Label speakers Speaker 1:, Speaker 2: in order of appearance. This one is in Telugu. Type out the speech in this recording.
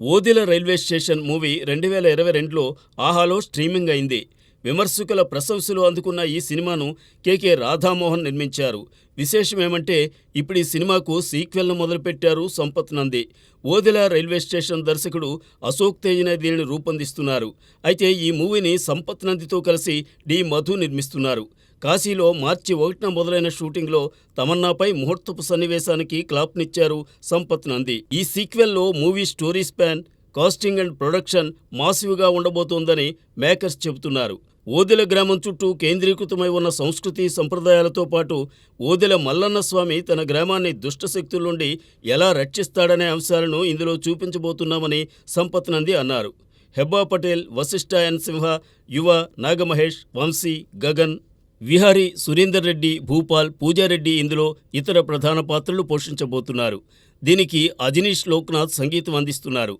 Speaker 1: ఓదెల రైల్వే స్టేషన్ మూవీ 2022లో ఆహాలో స్ట్రీమింగ్ అయింది. విమర్శకుల ప్రశంసలు అందుకున్న ఈ సినిమాను కె రాధామోహన్ నిర్మించారు. విశేషమేమంటే ఇప్పుడు ఈ సినిమాకు సీక్వెల్ను మొదలుపెట్టారు సంపత్ నంది. ఓదెల రైల్వే స్టేషన్ దర్శకుడు అశోక్ తేజనే దీనిని రూపొందిస్తున్నారు. అయితే ఈ మూవీని సంపత్ నందితో కలిసి డి మధు నిర్మిస్తున్నారు. కాశీలో మార్చి 1న మొదలైన షూటింగ్లో తమన్నాపై ముహూర్తపు సన్నివేశానికి క్లాప్నిచ్చారు సంపత్ నంది. ఈ సీక్వెల్లో movie story span, casting and production మాసివ్గా ఉండబోతోందని మేకర్స్ చెబుతున్నారు. ఓదెల గ్రామం చుట్టూ కేంద్రీకృతమై ఉన్న సంస్కృతి సంప్రదాయాలతో పాటు ఓదెల మల్లన్న స్వామి తన గ్రామాన్ని దుష్టశక్తుల నుండి ఎలా రక్షిస్తాడనే అంశాలను ఇందులో చూపించబోతున్నామని సంపత్ నంది అన్నారు. హెబ్బా పటేల్, వశిష్ఠ ఎన్ సింహ, యువ, నాగమహేష్, వంశీ, గగన్, విహారీ, సురేందర్ రెడ్డి, భూపాల్, పూజారెడ్డి ఇందులో ఇతర ప్రధాన పాత్రలు పోషించబోతున్నారు. దీనికి అజనీష్ లోక్నాథ్ సంగీతం అందిస్తున్నారు.